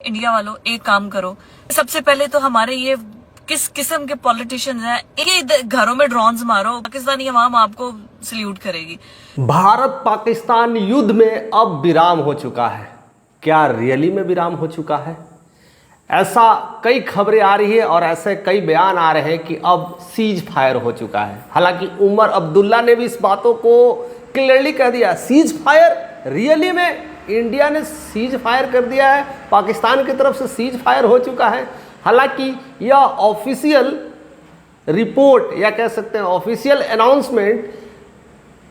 India वालों एक काम करो, सबसे पहले तो हमारे ये किस किस्म के पॉलिटिशियंस हैं, ये घरों में ड्रोन्स मारो, पाकिस्तानी अवाम आपको सल्यूट करेगी। भारत पाकिस्तान युद्ध में अब विराम हो चुका है। क्या रियली में विराम हो चुका है? ऐसा कई खबरें आ रही है और ऐसे कई बयान आ रहे हैं कि अब सीज फायर हो चुका है। हालांकि उमर अब्दुल्ला ने भी इस बातों को क्लियरली कह दिया, सीज फायर रियली में इंडिया ने सीज फायर कर दिया है, पाकिस्तान की तरफ से सीज फायर हो चुका है। हालांकि यह ऑफिशियल रिपोर्ट या कह सकते हैं ऑफिशियल अनाउंसमेंट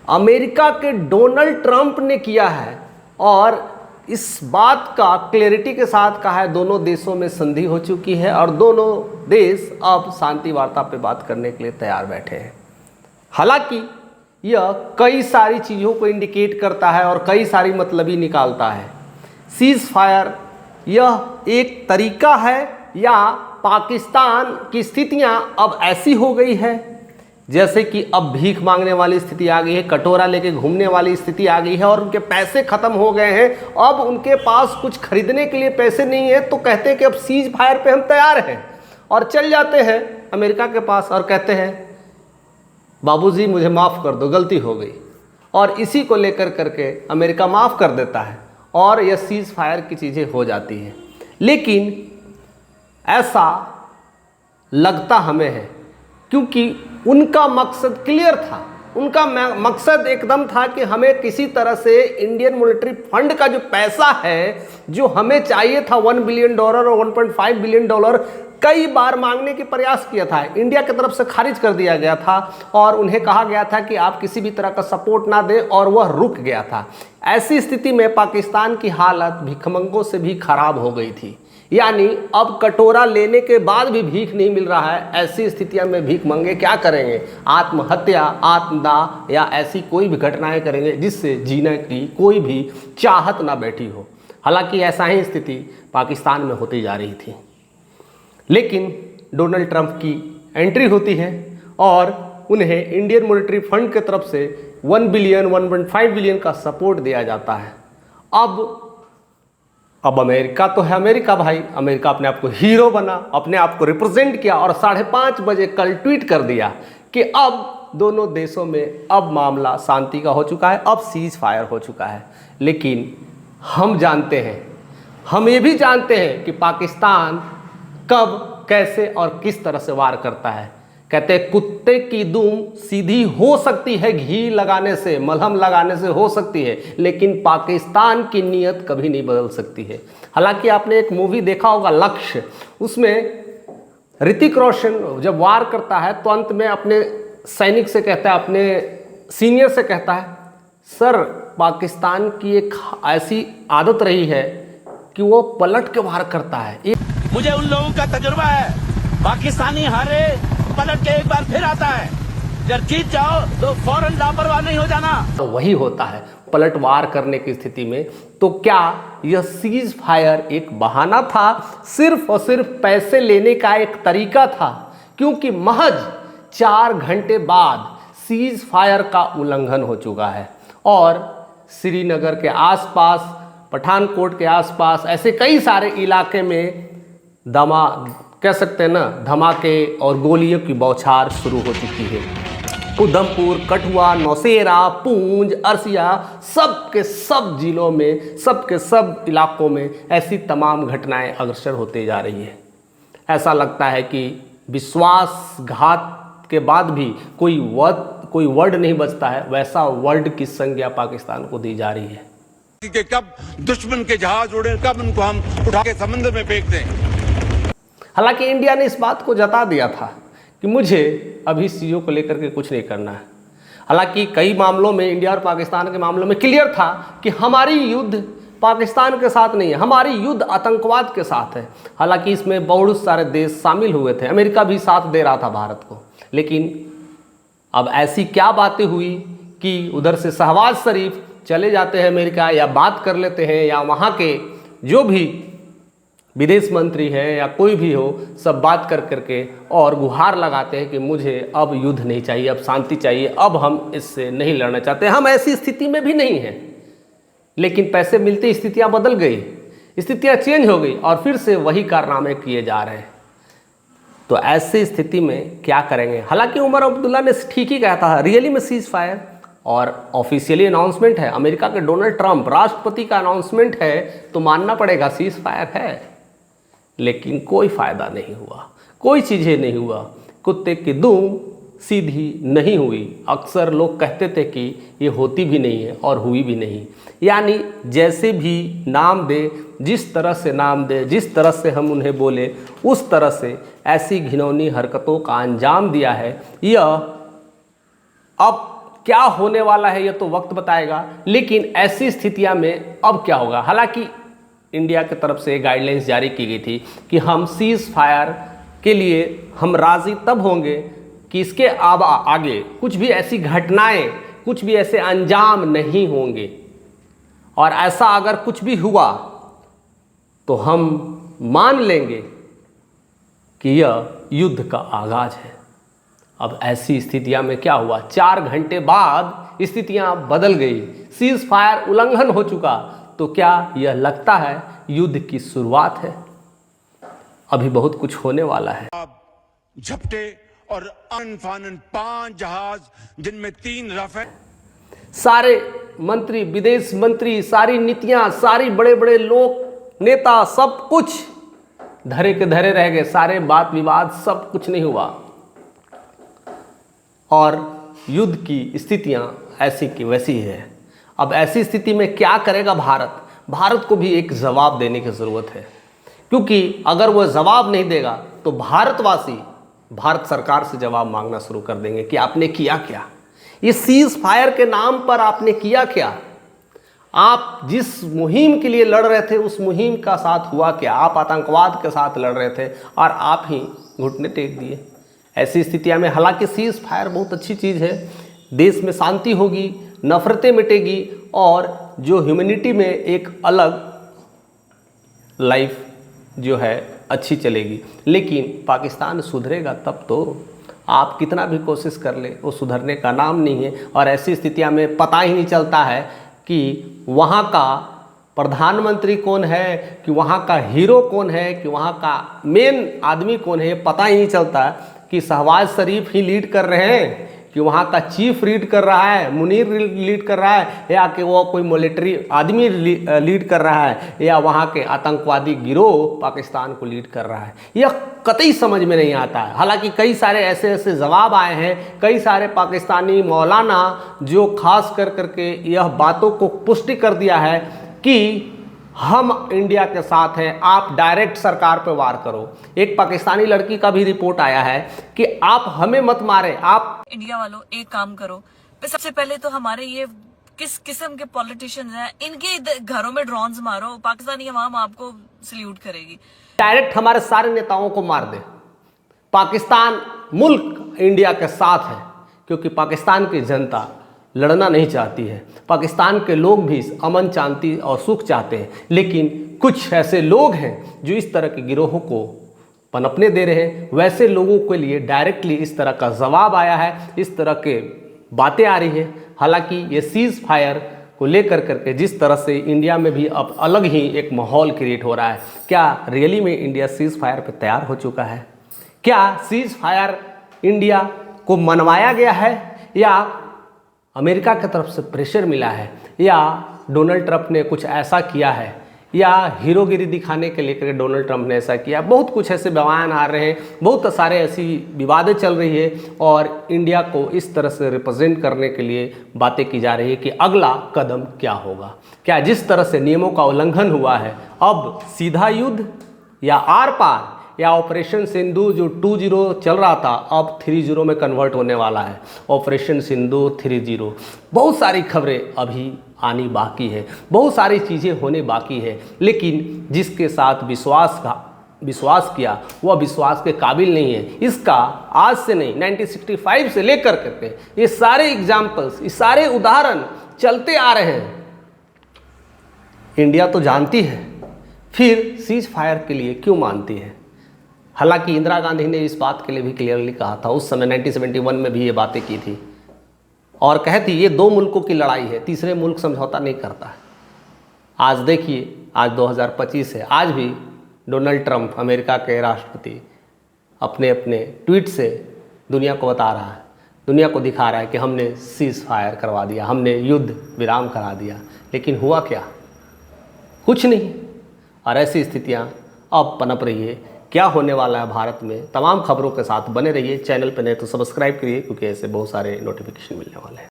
अमेरिका के डोनाल्ड ट्रंप ने किया है और इस बात का क्लैरिटी के साथ कहा है दोनों देशों में संधि हो चुकी है और दोनों देश अब शांति वार्ता पे बात करने के लिए तैयार बैठे हैं। हालांकि यह कई सारी चीज़ों को इंडिकेट करता है और कई सारी मतलबी निकालता है। सीज फायर यह एक तरीका है या पाकिस्तान की स्थितियां अब ऐसी हो गई है जैसे कि अब भीख मांगने वाली स्थिति आ गई है, कटोरा लेके घूमने वाली स्थिति आ गई है और उनके पैसे ख़त्म हो गए हैं। अब उनके पास कुछ खरीदने के लिए पैसे नहीं है तो कहते हैं कि अब सीज फायर पे हम तैयार हैं और चल जाते हैं अमेरिका के पास और कहते हैं बाबूजी मुझे माफ़ कर दो, गलती हो गई। और इसी को लेकर करके अमेरिका माफ़ कर देता है और यह सीज फायर की चीज़ें हो जाती हैं। लेकिन ऐसा लगता हमें है क्योंकि उनका मकसद क्लियर था, उनका मकसद एकदम था कि हमें किसी तरह से इंडियन मॉनेटरी फंड का जो पैसा है जो हमें चाहिए था $1 बिलियन और $1.5 बिलियन कई बार मांगने के प्रयास किया था, इंडिया की तरफ से खारिज कर दिया गया था और उन्हें कहा गया था कि आप किसी भी तरह का सपोर्ट ना दें और वह रुक गया था। ऐसी स्थिति में पाकिस्तान की हालत भिखमंगों से भी खराब हो गई थी, यानी अब कटोरा लेने के बाद भी भीख नहीं मिल रहा है। ऐसी स्थितियों में भीख मंगे क्या करेंगे? आत्महत्या, आत्मदाह या ऐसी कोई भी घटनाएं करेंगे जिससे जीने की कोई भी चाहत ना बैठी हो। हालांकि ऐसा ही स्थिति पाकिस्तान में होती जा रही थी, लेकिन डोनाल्ड ट्रंप की एंट्री होती है और उन्हें इंडियन मॉनेटरी फंड की तरफ से $1 बिलियन 1.5 बिलियन का सपोर्ट दिया जाता है। अब अमेरिका तो है अमेरिका भाई, अमेरिका अपने आप को हीरो बना, अपने आप को रिप्रेजेंट किया और 5:30 बजे कल ट्वीट कर दिया कि अब दोनों देशों में अब मामला शांति का हो चुका है, अब सीज फायर हो चुका है। लेकिन हम जानते हैं, हम ये भी जानते हैं कि पाकिस्तान कब, कैसे और किस तरह से वार करता है। कहते हैं कुत्ते की दुम सीधी हो सकती है घी लगाने से, मलहम लगाने से हो सकती है, लेकिन पाकिस्तान की नीयत कभी नहीं बदल सकती है। हालांकि आपने एक मूवी देखा होगा लक्ष्य, उसमें ऋतिक रोशन जब वार करता है तो अंत में अपने सैनिक से कहता है, अपने सीनियर से कहता है, सर पाकिस्तान की एक ऐसी आदत रही है कि वो पलट के वार करता है। मुझे उन लोगों का तजुर्बा है, पाकिस्तानी हारे पलट के एक बार फिर आता है, जब जीत जाओ तो फौरन लापरवाह नहीं हो जाना। तो वही होता है पलटवार करने की स्थिति में। तो क्या यह सीज फायर एक बहाना था, सिर्फ और सिर्फ पैसे लेने का एक तरीका था? क्योंकि महज 4 घंटे बाद सीज फायर का उल्लंघन हो चुका है और श्रीनगर के आसपास, पठानकोट के आसपास ऐसे कई सारे इलाके में कह सकते हैं ना धमाके और गोलियों की बौछार शुरू हो चुकी है। उधमपुर, कठुआ, नौशेरा, पूंछ, अरसिया, सब के सब जिलों में, सब के सब इलाकों में ऐसी तमाम घटनाएं अग्रसर होते जा रही है। ऐसा लगता है कि विश्वासघात के बाद भी कोई वर्ड नहीं बचता है, वैसा वर्ड की संज्ञा पाकिस्तान को दी जा रही है कि कब दुश्मन के जहाज उड़े, कब उनको हम उठा के समंदर में फेंक दें। हालांकि इंडिया ने इस बात को जता दिया था कि मुझे अभी चीज़ों को लेकर के कुछ नहीं करना है। हालांकि कई मामलों में, इंडिया और पाकिस्तान के मामलों में क्लियर था कि हमारी युद्ध पाकिस्तान के साथ नहीं है, हमारी युद्ध आतंकवाद के साथ है। हालांकि इसमें बहुत सारे देश शामिल हुए थे, अमेरिका भी साथ दे रहा था भारत को। लेकिन अब ऐसी क्या बातें हुई कि उधर से शहबाज शरीफ चले जाते हैं अमेरिका या बात कर लेते हैं, या वहाँ के जो भी विदेश मंत्री हैं या कोई भी हो, सब बात कर करके और गुहार लगाते हैं कि मुझे अब युद्ध नहीं चाहिए, अब शांति चाहिए, अब हम इससे नहीं लड़ना चाहते। हम ऐसी स्थिति में भी नहीं हैं, लेकिन पैसे मिलते स्थितियां बदल गई। स्थितियां चेंज हो गई और फिर से वही कारनामे किए जा रहे हैं। तो ऐसी स्थिति में क्या करेंगे? हालांकि उमर अब्दुल्ला ने ठीक ही कहा था रियली में सीज फायर, और ऑफिशियली अनाउंसमेंट है, अमेरिका के डोनाल्ड ट्रंप राष्ट्रपति का अनाउंसमेंट है, तो मानना पड़ेगा सीज फायर है। लेकिन कोई फायदा नहीं हुआ, कोई चीज़ें नहीं हुआ, कुत्ते की दुम सीधी नहीं हुई। अक्सर लोग कहते थे कि ये होती भी नहीं है और हुई भी नहीं। यानी जैसे भी नाम दे, जिस तरह से नाम दे, जिस तरह से हम उन्हें बोले, उस तरह से ऐसी घिनौनी हरकतों का अंजाम दिया है। यह अब क्या होने वाला है यह तो वक्त बताएगा, लेकिन ऐसी स्थितियां में अब क्या होगा? हालांकि इंडिया की तरफ से गाइडलाइंस जारी की गई थी कि हम सीज फायर के लिए हम राजी तब होंगे कि इसके आगे कुछ भी ऐसी घटनाएं, कुछ भी ऐसे अंजाम नहीं होंगे, और ऐसा अगर कुछ भी हुआ तो हम मान लेंगे कि यह युद्ध का आगाज है। अब ऐसी स्थितियां में क्या हुआ? 4 घंटे बाद स्थितियां बदल गई, सीज फायर उल्लंघन हो चुका। तो क्या यह लगता है युद्ध की शुरुआत है? अभी बहुत कुछ होने वाला है। झपटे और अनफानन 5 जहाज, जिनमें 3 राफेल। सारे मंत्री, विदेश मंत्री, सारी नीतियां, सारी बड़े बड़े लोग, नेता, सब कुछ धरे के धरे रह गए। सारे बात विवाद सब कुछ नहीं हुआ, और युद्ध की स्थितियां ऐसी की वैसी है। अब ऐसी स्थिति में क्या करेगा भारत? भारत को भी एक जवाब देने की ज़रूरत है, क्योंकि अगर वह जवाब नहीं देगा तो भारतवासी भारत सरकार से जवाब मांगना शुरू कर देंगे कि आपने किया क्या, ये सीज फायर के नाम पर आपने किया क्या, आप जिस मुहिम के लिए लड़ रहे थे उस मुहिम का साथ हुआ क्या, आप आतंकवाद के साथ लड़ रहे थे और आप ही घुटने टेक दिए। ऐसी स्थितियां में हालांकि सीज फायर बहुत अच्छी चीज़ है, देश में शांति होगी, नफरतें मिटेगी, और जो ह्यूमैनिटी में एक अलग लाइफ जो है अच्छी चलेगी। लेकिन पाकिस्तान सुधरेगा तब तो, आप कितना भी कोशिश कर ले वो सुधरने का नाम नहीं है। और ऐसी स्थितियां में पता ही नहीं चलता है कि वहाँ का प्रधानमंत्री कौन है, कि वहाँ का हीरो कौन है, कि वहाँ का मेन आदमी कौन है, पता ही नहीं चलता कि शहबाज शरीफ ही लीड कर रहे हैं, कि वहाँ का चीफ लीड कर रहा है, मुनीर लीड कर रहा है, या कि वो कोई मिलिट्री आदमी लीड कर रहा है, या वहाँ के आतंकवादी गिरोह पाकिस्तान को लीड कर रहा है। यह कतई समझ में नहीं आता है। हालांकि कई सारे ऐसे ऐसे जवाब आए हैं, कई सारे पाकिस्तानी मौलाना जो खास कर करके यह बातों को पुष्टि कर दिया है कि हम इंडिया के साथ हैं, आप डायरेक्ट सरकार पर वार करो। एक पाकिस्तानी लड़की का भी रिपोर्ट आया है कि आप हमें मत मारे, आप इंडिया वालों एक काम करो, सबसे पहले तो हमारे ये किस किस्म के पॉलिटिशियंस हैं, इनके घरों में ड्रोन्स मारो, पाकिस्तानी अवाम आपको सल्यूट करेगी। डायरेक्ट हमारे सारे नेताओं को मार दे। पाकिस्तान मुल्क इंडिया के साथ है, क्योंकि पाकिस्तान की जनता लड़ना नहीं चाहती है, पाकिस्तान के लोग भी अमन, शांति और सुख चाहते हैं। लेकिन कुछ ऐसे लोग हैं जो इस तरह के गिरोहों को पनपने दे रहे हैं। वैसे लोगों के लिए डायरेक्टली इस तरह का जवाब आया है, इस तरह के बातें आ रही हैं। हालांकि ये सीज फायर को लेकर करके जिस तरह से इंडिया में भी अब अलग ही एक माहौल क्रिएट हो रहा है, क्या रियली में इंडिया सीज फायर पर तैयार हो चुका है? क्या सीज फायर इंडिया को मनवाया गया है, या अमेरिका की तरफ से प्रेशर मिला है, या डोनाल्ड ट्रंप ने कुछ ऐसा किया है, या हीरोगिरी दिखाने के लेकर डोनाल्ड ट्रंप ने ऐसा किया? बहुत कुछ ऐसे बयान आ रहे हैं, बहुत सारे ऐसी विवादें चल रही है, और इंडिया को इस तरह से रिप्रेजेंट करने के लिए बातें की जा रही है कि अगला कदम क्या होगा। क्या जिस तरह से नियमों का उल्लंघन हुआ है, अब सीधा युद्ध या आर पार, या ऑपरेशन सिंधु जो 2.0 चल रहा था अब 3.0 में कन्वर्ट होने वाला है, ऑपरेशन सिंधु 3.0। बहुत सारी खबरें अभी आनी बाकी है, बहुत सारी चीज़ें होने बाकी है, लेकिन जिसके साथ विश्वास किया वह विश्वास के काबिल नहीं है। इसका आज से नहीं, 1965 से लेकर करके ये सारे एग्जाम्पल्स, ये सारे उदाहरण चलते आ रहे हैं। इंडिया तो जानती है, फिर सीज फायर के लिए क्यों मानती है? हालांकि इंदिरा गांधी ने इस बात के लिए भी क्लियरली कहा था, उस समय 1971 में भी ये बातें की थी, और कहती ये 2 मुल्कों की लड़ाई है, तीसरे मुल्क समझौता नहीं करता है। आज देखिए, आज 2025 है, आज भी डोनाल्ड ट्रंप अमेरिका के राष्ट्रपति अपने अपने ट्वीट से दुनिया को बता रहा है, दुनिया को दिखा रहा है कि हमने सीज़ फायर करवा दिया, हमने युद्ध विराम करा दिया। लेकिन हुआ क्या? कुछ नहीं। और ऐसी स्थितियां अब पनप रही है। क्या होने वाला है भारत में, तमाम खबरों के साथ बने रहिए। चैनल पर नए तो सब्सक्राइब करिए, क्योंकि ऐसे बहुत सारे नोटिफिकेशन मिलने वाले हैं।